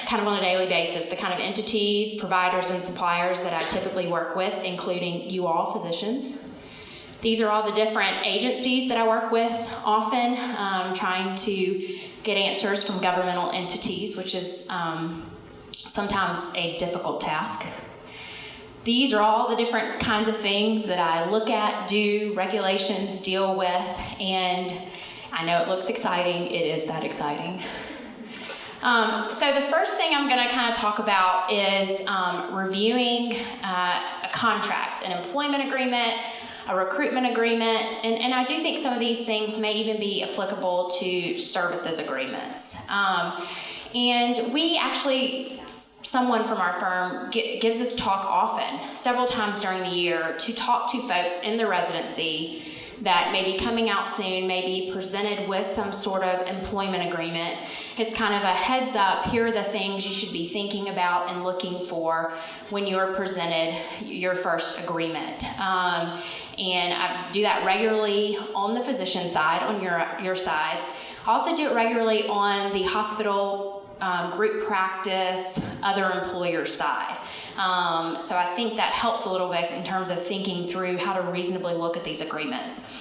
kind of on a daily basis, the kind of entities, providers, and suppliers that I typically work with, including you all, physicians. These are all the different agencies that I work with, often trying to get answers from governmental entities, which is sometimes a difficult task. These are all the different kinds of things that I look at, do, regulations, deal with, and I know it looks exciting. It is that exciting. So the first thing I'm going to kind of talk about is reviewing a contract, an employment agreement, a recruitment agreement, and I do think some of these things may even be applicable to services agreements. And we actually, someone from our firm gives us talk often, several times during the year, to talk to folks in the residency that may be coming out soon, may be presented with some sort of employment agreement. It's kind of a heads up, here are the things you should be thinking about and looking for when you're presented your first agreement. And I do that regularly on the physician side, on your side. I also do it regularly on the hospital, group practice, other employer side. So I think that helps a little bit in terms of thinking through how to reasonably look at these agreements.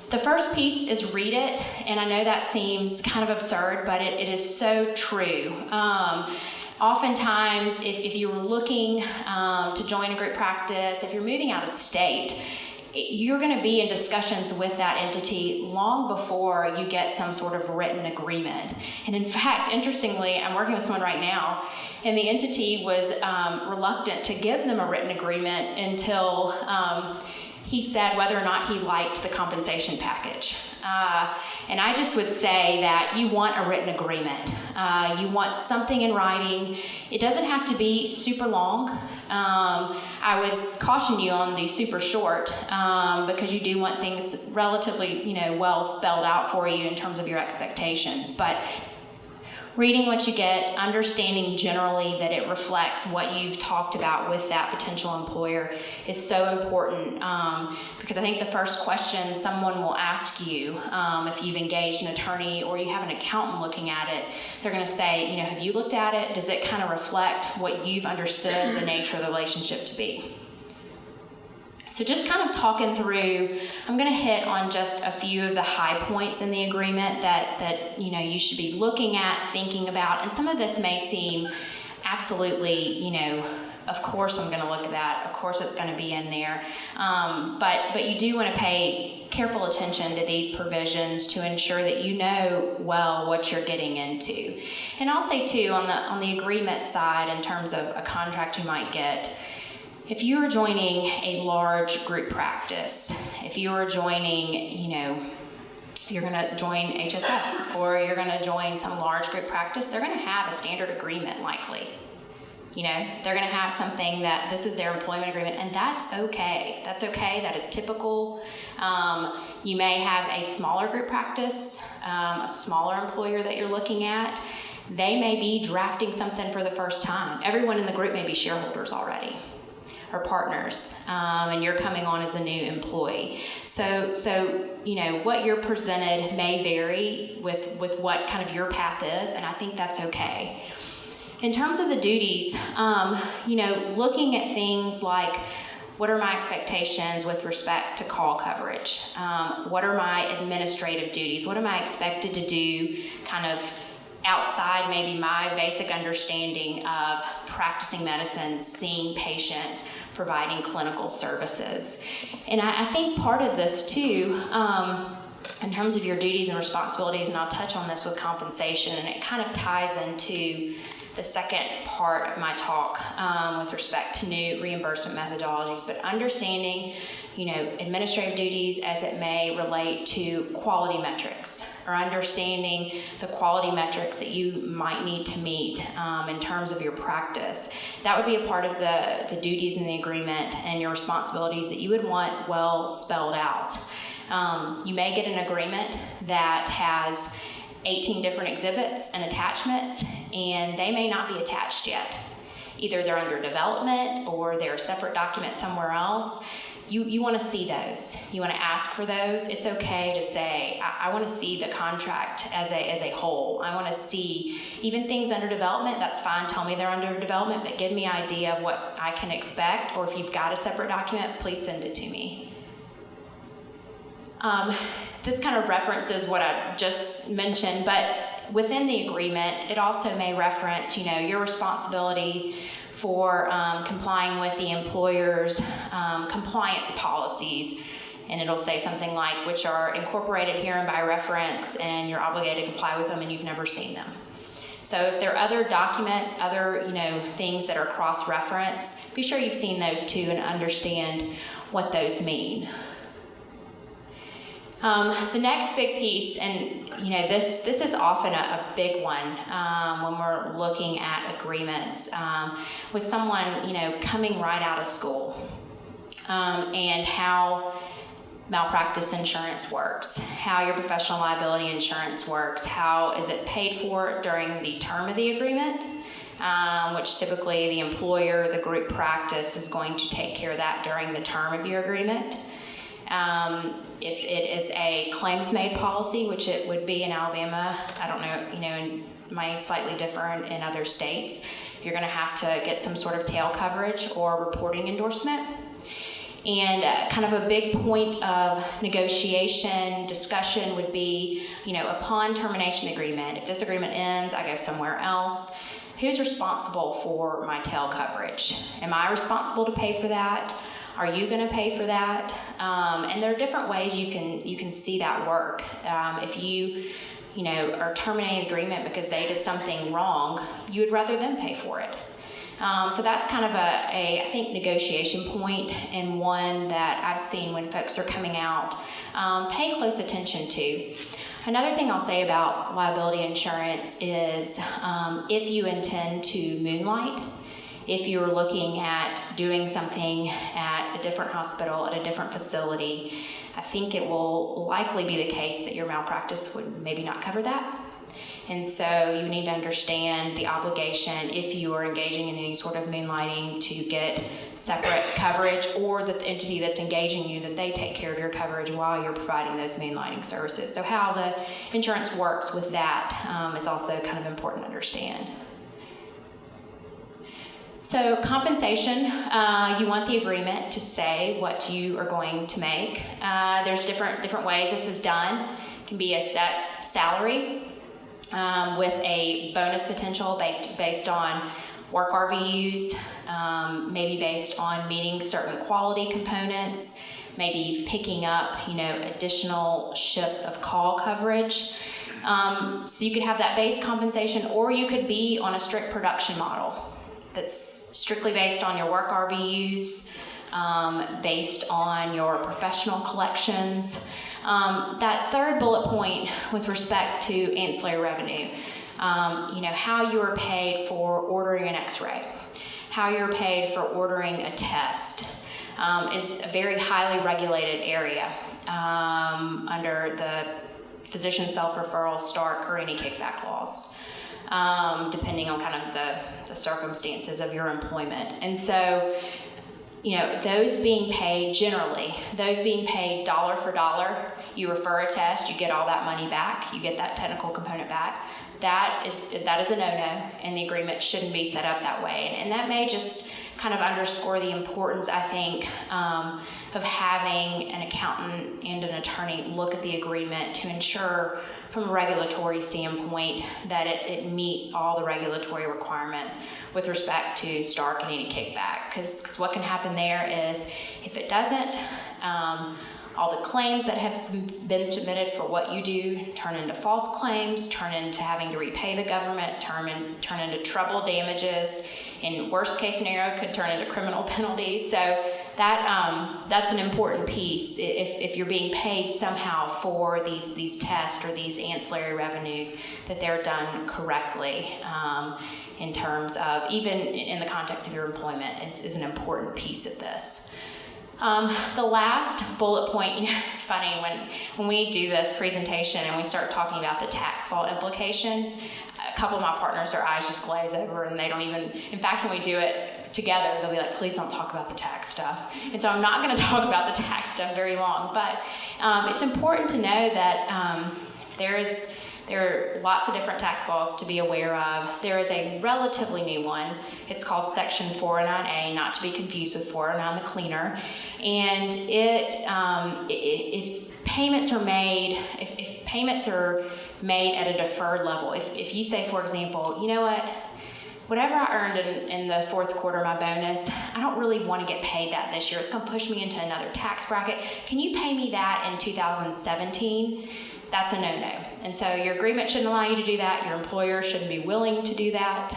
The first piece is read it, and I know that seems kind of absurd, but it is so true. Oftentimes, if you were looking to join a group practice, if you're moving out of state, you're going to be in discussions with that entity long before you get some sort of written agreement. And in fact, interestingly, I'm working with someone right now, and the entity was reluctant to give them a written agreement until he said whether or not he liked the compensation package. And I just would say that you want a written agreement. You want something in writing. It doesn't have to be super long. I would caution you on the super short because you do want things relatively, well spelled out for you in terms of your expectations. But reading what you get, understanding generally that it reflects what you've talked about with that potential employer is so important because I think the first question someone will ask you if you've engaged an attorney or you have an accountant looking at it, they're going to say, have you looked at it? Does it kind of reflect what you've understood the nature of the relationship to be? So just kind of talking through, I'm going to hit on just a few of the high points in the agreement that you should be looking at, thinking about, and some of this may seem absolutely, of course I'm going to look at that, of course it's going to be in there, but you do want to pay careful attention to these provisions to ensure that you know well what you're getting into. And I'll say too, on the agreement side, in terms of a contract you might get, if you are joining a large group practice, if you are joining, you're going to join HSF or you're going to join some large group practice, they're going to have a standard agreement likely. They're going to have something that this is their employment agreement, and that's okay. That's okay. That is typical. You may have a smaller group practice, a smaller employer that you're looking at. They may be drafting something for the first time. Everyone in the group may be shareholders already, or partners, and you're coming on as a new employee. So what you're presented may vary with what kind of your path is, and I think that's okay. In terms of the duties, looking at things like, what are my expectations with respect to call coverage? What are my administrative duties? What am I expected to do kind of outside maybe my basic understanding of practicing medicine, seeing patients, providing clinical services. And I think part of this too, in terms of your duties and responsibilities, and I'll touch on this with compensation, and it kind of ties into the second part of my talk with respect to new reimbursement methodologies, but understanding, administrative duties as it may relate to quality metrics, or understanding the quality metrics that you might need to meet in terms of your practice. That would be a part of the duties in the agreement and your responsibilities that you would want well spelled out. You may get an agreement that has 18 different exhibits and attachments, and they may not be attached yet. Either they're under development or they're a separate document somewhere else. you want to see those. You want to ask for those. It's okay to say, I want to see the contract as a whole. I want to see even things under development. That's fine. Tell me they're under development, but give me an idea of what I can expect. Or if you've got a separate document, please send it to me. This kind of references what I just mentioned, but within the agreement, it also may reference, your responsibility for complying with the employer's compliance policies. And it'll say something like, which are incorporated herein by reference, and you're obligated to comply with them, and you've never seen them. So if there are other documents, other things that are cross-referenced, be sure you've seen those too and understand what those mean. The next big piece, and this is often a big one when we're looking at agreements with someone coming right out of school, and how malpractice insurance works, how your professional liability insurance works, how is it paid for during the term of the agreement, which typically the employer, the group practice, is going to take care of that during the term of your agreement. If it is a claims-made policy, which it would be in Alabama, I don't know, it might be slightly different in other states, you're going to have to get some sort of tail coverage or reporting endorsement. And kind of a big point of negotiation, discussion would be, upon termination agreement, if this agreement ends, I go somewhere else, who's responsible for my tail coverage? Am I responsible to pay for that? Are you going to pay for that? And there are different ways you can see that work. If you are terminating the agreement because they did something wrong, you would rather them pay for it. So that's kind of I think, negotiation point, and one that I've seen when folks are coming out, pay close attention to. Another thing I'll say about liability insurance is if you intend to moonlight, if you're looking at doing something at a different hospital, at a different facility, I think it will likely be the case that your malpractice would maybe not cover that. And so you need to understand the obligation if you are engaging in any sort of moonlighting to get separate coverage, or the entity that's engaging you, that they take care of your coverage while you're providing those moonlighting services. So how the insurance works with that is also kind of important to understand. So compensation, you want the agreement to say what you are going to make. There's different ways this is done. It can be a set salary with a bonus potential based on work RVUs, maybe based on meeting certain quality components, maybe picking up additional shifts of call coverage. So you could have that base compensation, or you could be on a strict production model that's strictly based on your work RVUs, based on your professional collections. That third bullet point with respect to ancillary revenue, how you are paid for ordering an x-ray, how you're paid for ordering a test, is a very highly regulated area under the physician self-referral, Stark, or any kickback laws, depending on kind of the circumstances of your employment. And so, those being paid generally, those being paid dollar for dollar, you refer a test, you get all that money back, you get that technical component back. That is a no-no, and the agreement shouldn't be set up that way. And that may just kind of underscore the importance, I think, of having an accountant and an attorney look at the agreement to ensure, from a regulatory standpoint, that it meets all the regulatory requirements with respect to Stark and any kickback. Because what can happen there is, if it doesn't, all the claims that have been submitted for what you do turn into false claims, turn into having to repay the government, turn into treble damages. In worst case scenario, could turn into criminal penalties. So that's an important piece. If you're being paid somehow for these tests or these ancillary revenues, that they're done correctly in terms of, even in the context of your employment, is an important piece of this. The last bullet point, it's funny when we do this presentation and we start talking about the tax law implications, a couple of my partners, their eyes just glaze over, and they don't even, in fact, when we do it, together, they'll be like, please don't talk about the tax stuff. And so I'm not going to talk about the tax stuff very long, but it's important to know that there are lots of different tax laws to be aware of. There is a relatively new one. It's called Section 409A, not to be confused with 409, the cleaner. And if payments are made, if payments are made at a deferred level, if you say, for example, you know what, whatever I earned in the fourth quarter, my bonus, I don't really want to get paid that this year. It's going to push me into another tax bracket. Can you pay me that in 2017? That's a no-no. And so your agreement shouldn't allow you to do that. Your employer shouldn't be willing to do that.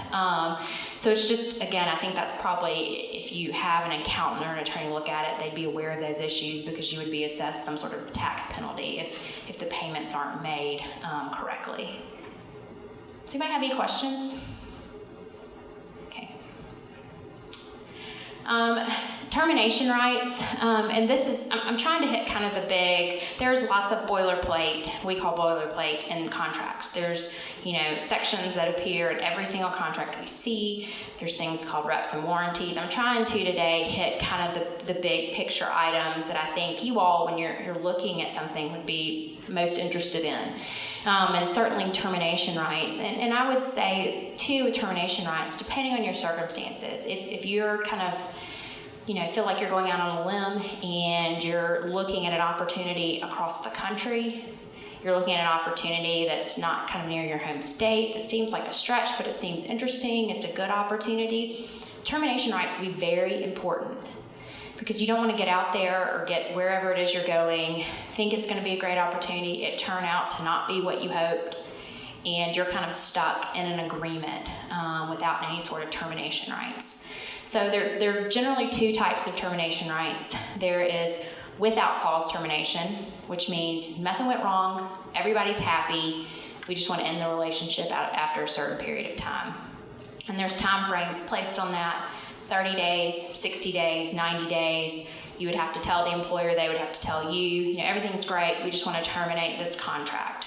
So it's just, again, I think that's probably, if you have an accountant or an attorney look at it, they'd be aware of those issues, because you would be assessed some sort of tax penalty if the payments aren't made correctly. Does anybody have any questions? Okay. Termination rights, and this is, I'm trying to hit kind of the big, there's lots of boilerplate, we call boilerplate in contracts. There's, sections that appear in every single contract we see. There's things called reps and warranties. I'm trying to today hit kind of the big picture items that I think you all, when you're looking at something, would be most interested in. And certainly termination rights. And I would say, too, with termination rights, depending on your circumstances, if you're kind of, feel like you're going out on a limb and you're looking at an opportunity across the country, you're looking at an opportunity that's not kind of near your home state, that seems like a stretch, but it seems interesting, it's a good opportunity, termination rights would be very important, because you don't want to get out there or get wherever it is you're going, think it's going to be a great opportunity, it turn out to not be what you hoped, and you're kind of stuck in an agreement without any sort of termination rights. So there are generally two types of termination rights. There is without cause termination, which means nothing went wrong, everybody's happy, we just want to end the relationship after a certain period of time. And there's time frames placed on that, 30 days, 60 days, 90 days. You would have to tell the employer, they would have to tell you, everything's great, we just want to terminate this contract.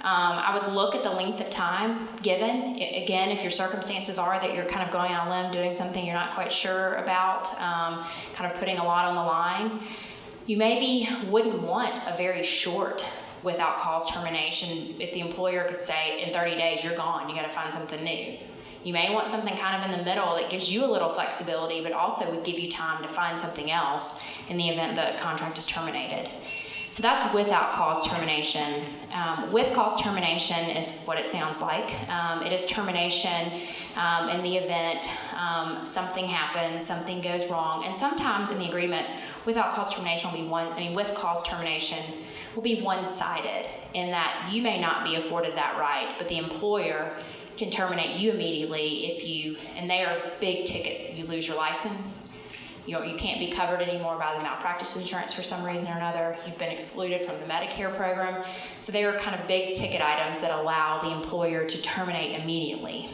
I would look at the length of time given. Again, if your circumstances are that you're kind of going on a limb, doing something you're not quite sure about, kind of putting a lot on the line, you maybe wouldn't want a very short without cause termination if the employer could say, in 30 days, you're gone, you got to find something new. You may want something kind of in the middle that gives you a little flexibility, but also would give you time to find something else in the event the contract is terminated. So that's without cause termination. With cause termination is what it sounds like. It is termination in the event something happens, something goes wrong, and sometimes in the agreements, without cause termination will be with cause termination will be one-sided, in that you may not be afforded that right, but the employer can terminate you immediately and they are big ticket. You lose your license. You can't be covered anymore by the malpractice insurance for some reason or another. You've been excluded from the Medicare program. So they are kind of big ticket items that allow the employer to terminate immediately.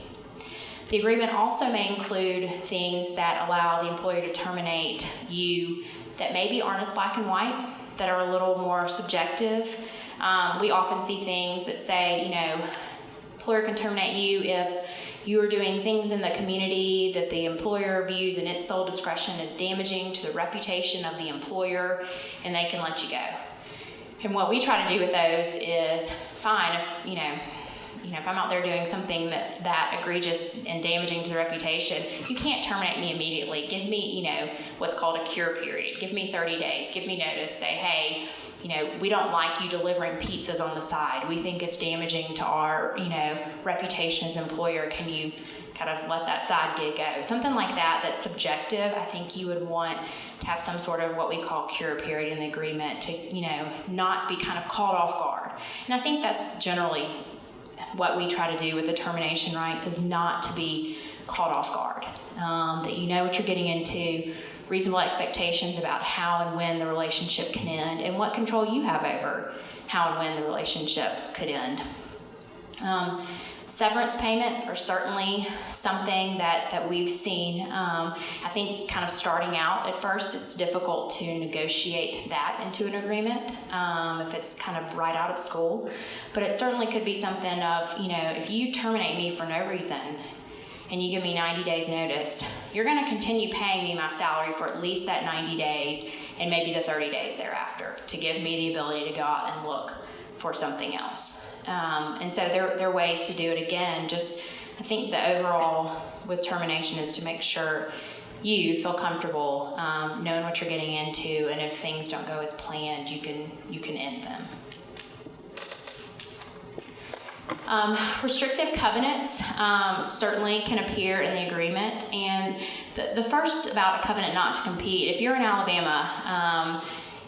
The agreement also may include things that allow the employer to terminate you that maybe aren't as black and white, that are a little more subjective. We often see things that say, employer can terminate you if you are doing things in the community that the employer views in its sole discretion as damaging to the reputation of the employer, and they can let you go. And what we try to do with those is, fine, if I'm out there doing something that's that egregious and damaging to the reputation, you can't terminate me immediately. Give me, what's called a cure period. Give me 30 days. Give me notice. Say, hey, we don't like you delivering pizzas on the side. We think it's damaging to our, reputation as an employer. Can you kind of let that side gig go? Something like that that's subjective. I think you would want to have some sort of what we call cure period in the agreement to, not be kind of caught off guard. And I think that's generally what we try to do with the termination rights, is not to be caught off guard. That you know what you're getting into, reasonable expectations about how and when the relationship can end, and what control you have over how and when the relationship could end. Severance payments are certainly something that we've seen. I think kind of starting out at first, it's difficult to negotiate that into an agreement if it's kind of right out of school. But it certainly could be something of, if you terminate me for no reason, and you give me 90 days notice, you're going to continue paying me my salary for at least that 90 days and maybe the 30 days thereafter to give me the ability to go out and look for something else. And so there are ways to do it. Again, just I think the overall with termination is to make sure you feel comfortable knowing what you're getting into, and if things don't go as planned, you can end them. Restrictive covenants certainly can appear in the agreement, and the first about a covenant not to compete, if you're in Alabama,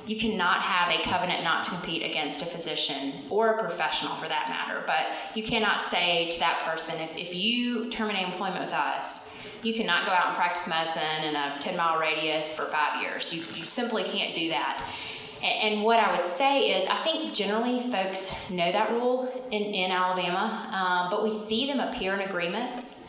you cannot have a covenant not to compete against a physician or a professional for that matter, but you cannot say to that person, if you terminate employment with us, you cannot go out and practice medicine in a 10-mile radius for 5 years. You simply can't do that. And what I would say is, I think generally folks know that rule in Alabama, but we see them appear in agreements.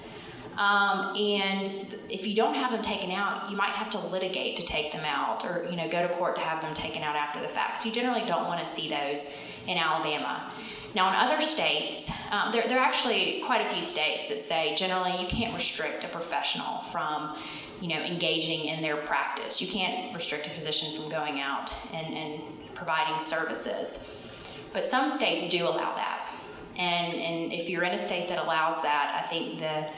And if you don't have them taken out, you might have to litigate to take them out, or go to court to have them taken out after the fact. So you generally don't want to see those in Alabama. Now in other states, there are actually quite a few states that say generally you can't restrict a professional from engaging in their practice. You can't restrict a physician from going out and providing services. But some states do allow that. And if you're in a state that allows that, I think the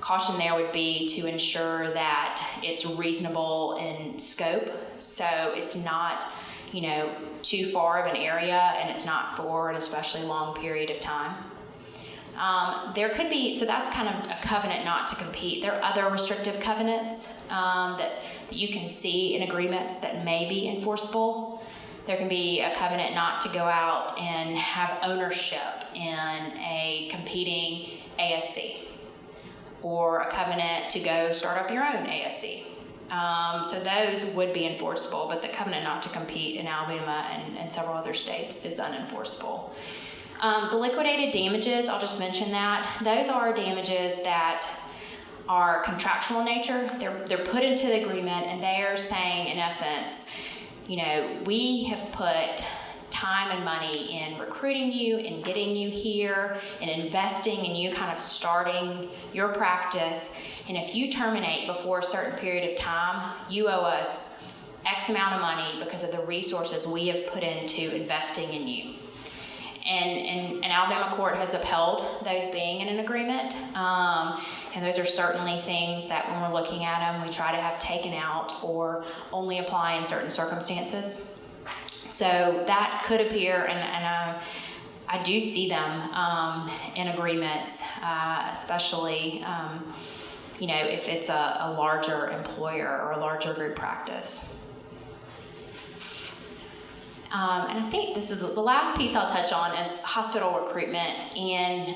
caution there would be to ensure that it's reasonable in scope. So it's not, too far of an area, and it's not for an especially long period of time. There could be, so that's kind of a covenant not to compete. There are other restrictive covenants that you can see in agreements that may be enforceable. There can be a covenant not to go out and have ownership in a competing ASC, or a covenant to go start up your own ASC. So those would be enforceable, but the covenant not to compete in Alabama and several other states is unenforceable. The liquidated damages, I'll just mention that. Those are damages that are contractual in nature. They're put into the agreement, and they are saying, in essence, we have put time and money in recruiting you, in getting you here, in investing in you kind of starting your practice. And if you terminate before a certain period of time, you owe us X amount of money because of the resources we have put into investing in you. And Alabama court has upheld those being in an agreement. And those are certainly things that when we're looking at them, we try to have taken out or only apply in certain circumstances. So that could appear, and I do see them in agreements, especially if it's a larger employer or a larger group practice. And I think this is the last piece I'll touch on is hospital recruitment. And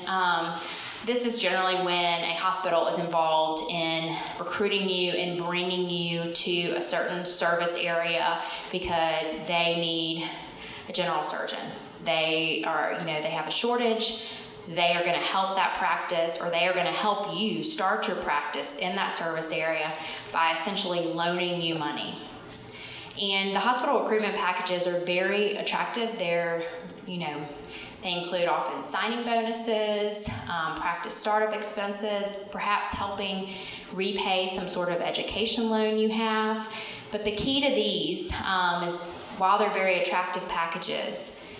this is generally when a hospital is involved in recruiting you and bringing you to a certain service area because they need a general surgeon. They have a shortage. They are going to help that practice, or they are going to help you start your practice in that service area by essentially loaning you money. And the hospital recruitment packages are very attractive. They include often signing bonuses, practice startup expenses, perhaps helping repay some sort of education loan you have. But the key to these is, while they're very attractive packages,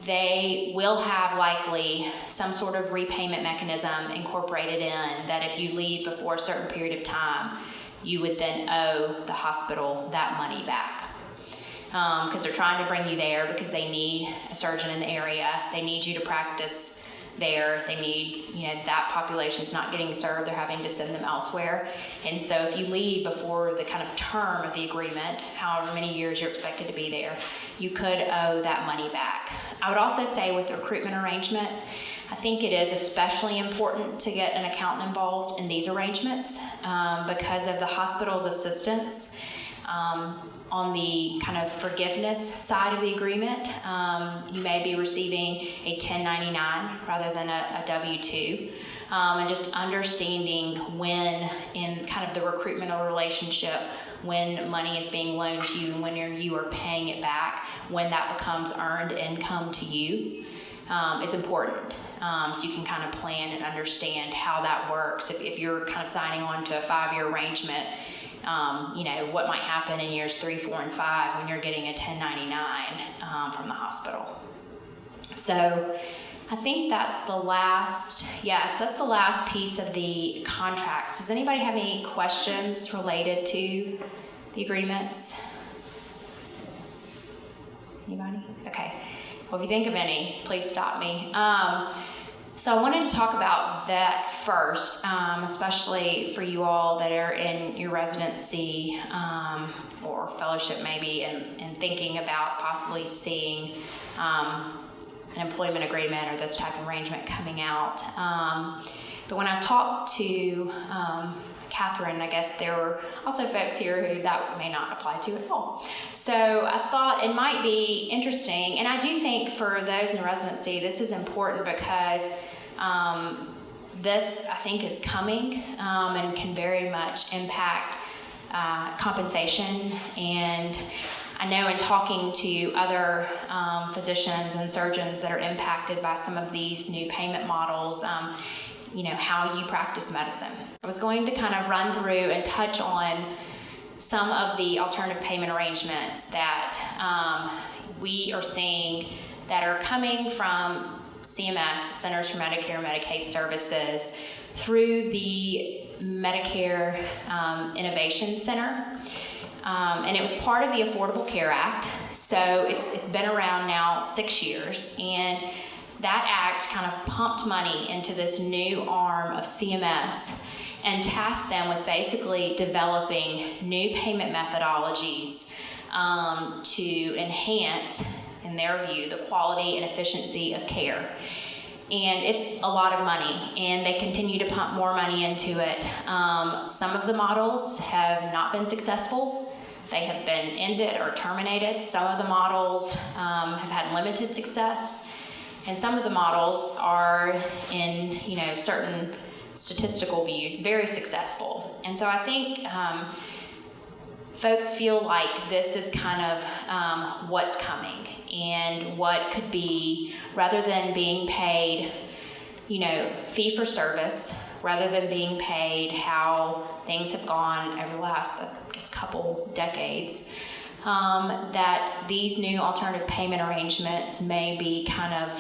they will have likely some sort of repayment mechanism incorporated in that if you leave before a certain period of time, you would then owe the hospital that money back. Because they're trying to bring you there because they need a surgeon in the area. They need you to practice there. They need, that population's not getting served. They're having to send them elsewhere. And so if you leave before the kind of term of the agreement, however many years you're expected to be there, you could owe that money back. I would also say with the recruitment arrangements, I think it is especially important to get an accountant involved in these arrangements because of the hospital's assistance. On the kind of forgiveness side of the agreement, you may be receiving a 1099 rather than a W-2. And just understanding when in kind of the recruitmental relationship, when money is being loaned to you and when you are paying it back, when that becomes earned income to you is important. so you can kind of plan and understand how that works. If you're kind of signing on to a 5-year arrangement, what might happen in years 3, 4, and 5 when you're getting a 1099 from the hospital. So I think that's the last piece of the contracts. Does anybody have any questions related to the agreements? Anybody? Okay. Well, if you think of any, please stop me. So I wanted to talk about that first, especially for you all that are in your residency or fellowship maybe, and thinking about possibly seeing an employment agreement or this type of arrangement coming out. But when I talked to Catherine, I guess there were also folks here who that may not apply to at all. So I thought it might be interesting, and I do think for those in residency, this is important because this, I think, is coming and can very much impact compensation. And I know in talking to other physicians and surgeons that are impacted by some of these new payment models, how you practice medicine. I was going to kind of run through and touch on some of the alternative payment arrangements that we are seeing that are coming from CMS, Centers for Medicare and Medicaid Services, through the Medicare Innovation Center. And it was part of the Affordable Care Act, so it's been around now 6 years, and that act kind of pumped money into this new arm of CMS and tasked them with basically developing new payment methodologies to enhance, in their view, the quality and efficiency of care. And it's a lot of money, and they continue to pump more money into it. Some of the models have not been successful. They have been ended or terminated. Some of the models have had limited success. And some of the models are, in certain statistical views, very successful. And so I think folks feel like this is kind of what's coming, and what could be, rather than being paid, fee for service, rather than being paid how things have gone over the last, I guess, couple decades, that these new alternative payment arrangements may be kind of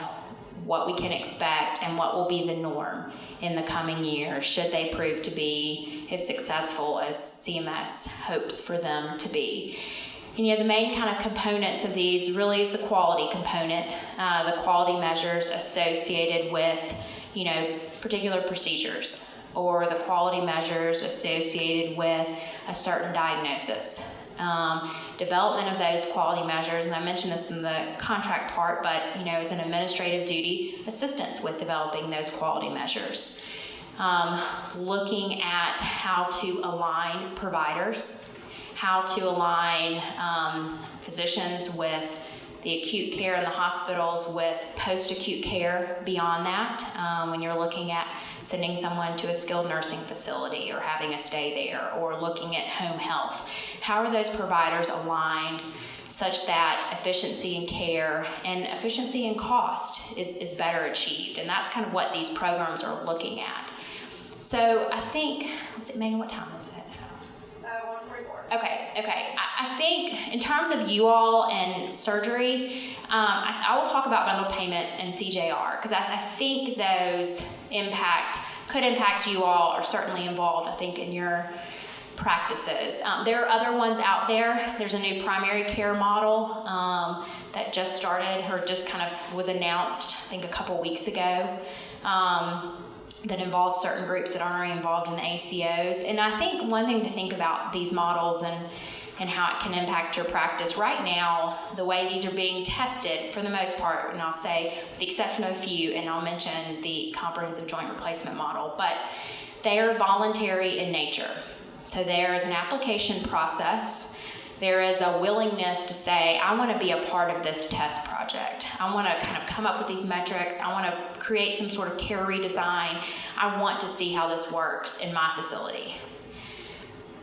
what we can expect and what will be the norm in the coming years, should they prove to be as successful as CMS hopes for them to be. And the main kind of components of these really is the quality component, the quality measures associated with, particular procedures, or the quality measures associated with a certain diagnosis. Development of those quality measures, and I mentioned this in the contract part, but as an administrative duty, assistance with developing those quality measures. Looking at how to align providers, how to align physicians with the acute care in the hospitals with post-acute care beyond that, when you're looking at sending someone to a skilled nursing facility or having a stay there, or looking at home health. How are those providers aligned such that efficiency in care and efficiency in cost is better achieved? And that's kind of what these programs are looking at. So I think, Megan, what time is it? 1:44. Okay. I think in terms of you all and surgery, I will talk about bundled payments and CJR, because I think those could impact you all, or certainly involved, I think, in your practices. There are other ones out there. There's a new primary care model that just started, or just kind of was announced, I think, a couple weeks ago, that involves certain groups that aren't already involved in the ACOs. And I think one thing to think about these models and how it can impact your practice right now, the way these are being tested, for the most part, and I'll say with the exception of a few, and I'll mention the comprehensive joint replacement model, but they are voluntary in nature. So there is an application process. There is a willingness to say, I want to be a part of this test project. I want to kind of come up with these metrics. I want to create some sort of care redesign. I want to see how this works in my facility.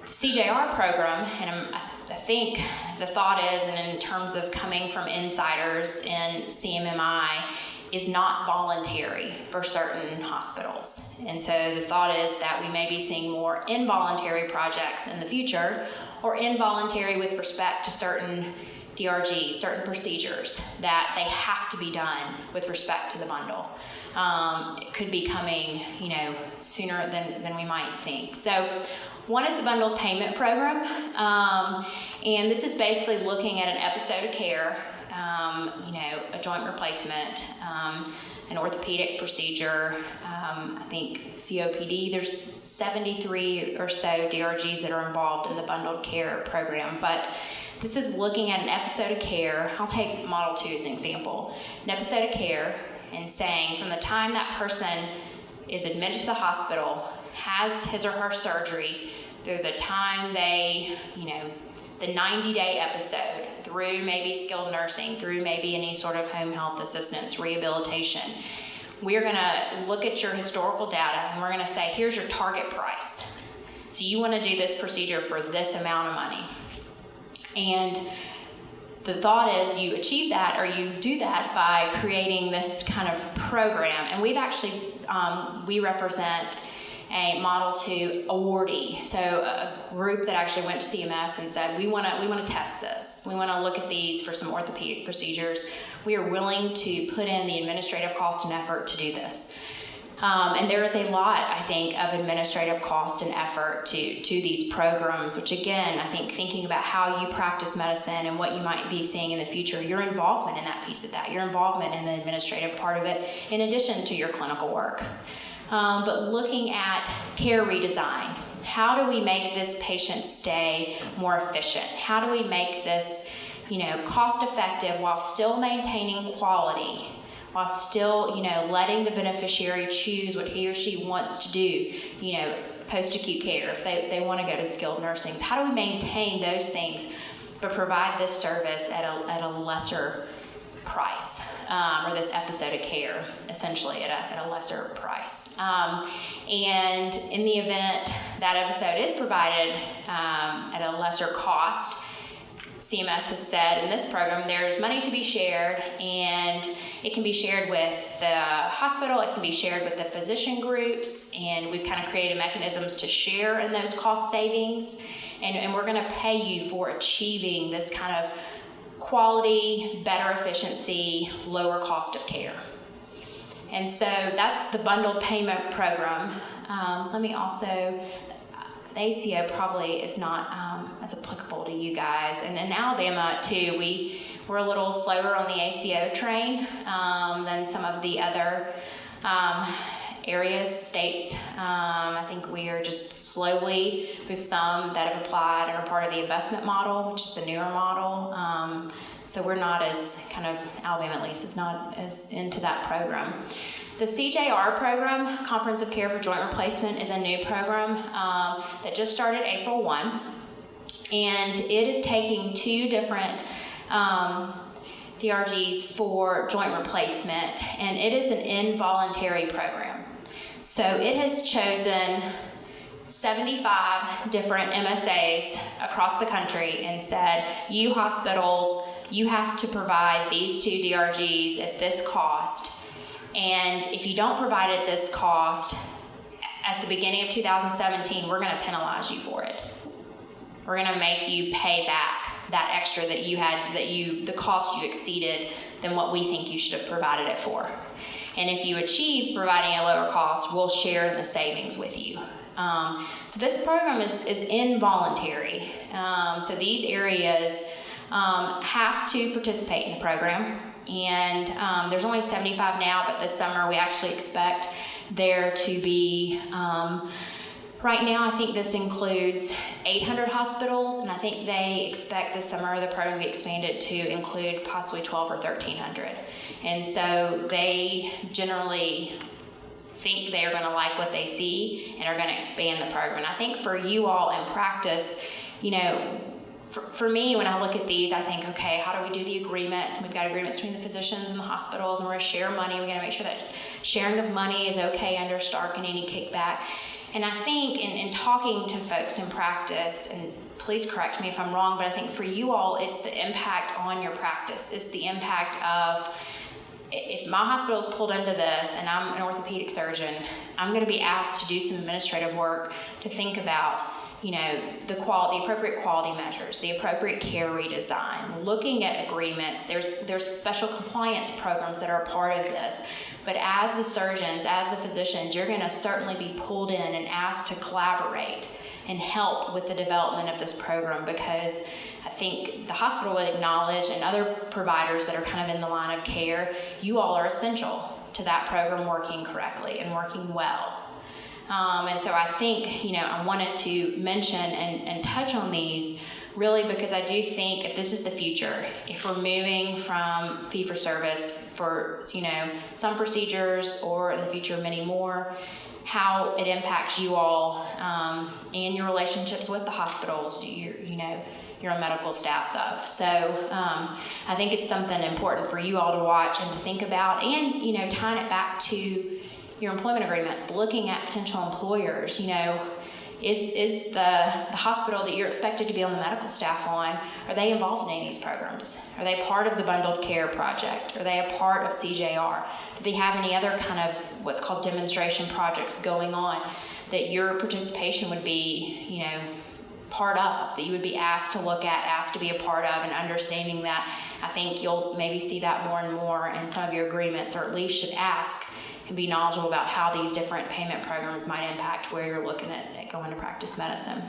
CJR program, and I think the thought is, and in terms of coming from insiders in CMMI, is not voluntary for certain hospitals. And so the thought is that we may be seeing more involuntary projects in the future, or involuntary with respect to certain DRGs, certain procedures that they have to be done with respect to the bundle. It could be coming, sooner than we might think. So one is the bundled payment program, and this is basically looking at an episode of care, a joint replacement, an orthopedic procedure, I think COPD. There's 73 or so DRGs that are involved in the bundled care program, but this is looking at an episode of care. I'll take Model 2 as an example. An episode of care, and saying from the time that person is admitted to the hospital, has his or her surgery, through the time they, the 90-day episode, through maybe skilled nursing, through maybe any sort of home health assistance, rehabilitation, we're going to look at your historical data and we're going to say, here's your target price. So you want to do this procedure for this amount of money. And the thought is you achieve that, or you do that by creating this kind of program. And we've actually, we represent a Model 2 awardee, so a group that actually went to CMS and said, we want to test this. We want to look at these for some orthopedic procedures. We are willing to put in the administrative cost and effort to do this. And there is a lot, I think, of administrative cost and effort to these programs, which again, I think thinking about how you practice medicine and what you might be seeing in the future, your involvement in that piece of that, your involvement in the administrative part of it, in addition to your clinical work. But looking at care redesign, how do we make this patient stay more efficient? How do we make this, cost effective while still maintaining quality? While still, letting the beneficiary choose what he or she wants to do, post-acute care, if they want to go to skilled nursing. How do we maintain those things, but provide this service at a lesser price, or this episode of care, essentially at a lesser price. And in the event that episode is provided at a lesser cost, CMS has said in this program there's money to be shared, and it can be shared with the hospital, it can be shared with the physician groups, and we've kind of created mechanisms to share in those cost savings, and we're going to pay you for achieving this kind of quality, better efficiency, lower cost of care. And so that's the bundled payment program. Let me also, the ACO probably is not as applicable to you guys. And in Alabama too, we're a little slower on the ACO train than some of the other areas, states. I think we are just slowly, with some that have applied and are part of the investment model, which is the newer model. So we're not as Alabama at least is not as into that program. The CJR program, Comprehensive Care for Joint Replacement, is a new program that just started April 1. And it is taking two different DRGs for joint replacement, and it is an involuntary program. So it has chosen 75 different MSAs across the country and said, you hospitals, you have to provide these two DRGs at this cost. And if you don't provide at this cost, at the beginning of 2017, we're going to penalize you for it. We're going to make you pay back that extra that you had, the cost you exceeded than what we think you should have provided it for. And if you achieve providing a lower cost, we'll share the savings with you. So this program is involuntary. So these areas have to participate in the program. And there's only 75 now, but this summer we actually expect there to be, right now I think this includes 800 hospitals, and I think they expect this summer the program to be expanded to include possibly 12 or 1,300. And so they generally think they're going to like what they see and are going to expand the program. And I think for you all in practice, for me, when I look at these, I think, okay, how do we do the agreements? And we've got agreements between the physicians and the hospitals, and we're going to share money. We're going to make sure that sharing of money is okay under Stark and any kickback. And I think in talking to folks in practice, and please correct me if I'm wrong, but I think for you all, it's the impact on your practice. It's the impact of if my hospital is pulled into this and I'm an orthopedic surgeon, I'm going to be asked to do some administrative work to think about, you know, the appropriate quality measures, the appropriate care redesign, looking at agreements. There's special compliance programs that are a part of this. But as the surgeons, as the physicians, you're going to certainly be pulled in and asked to collaborate and help with the development of this program, because I think the hospital would acknowledge, and other providers that are kind of in the line of care, you all are essential to that program working correctly and working well. And so I think, you know, I wanted to mention and touch on these really because I do think if this is the future, if we're moving from fee-for-service for, you know, some procedures or in the future many more, how it impacts you all and your relationships with the hospitals, your medical staffs of. So I think it's something important for you all to watch and to think about, and, you know, tying it back to your employment agreements, looking at potential employers. You know, is the hospital that you're expected to be on the medical staff on, are they involved in any of these programs? Are they part of the bundled care project? Are they a part of CJR? Do they have any other kind of what's called demonstration projects going on that your participation would be, you know, part of, that you would be asked to look at, asked to be a part of, and understanding that? I think you'll maybe see that more and more in some of your agreements, or at least should ask and be knowledgeable about how these different payment programs might impact where you're looking at going to practice medicine.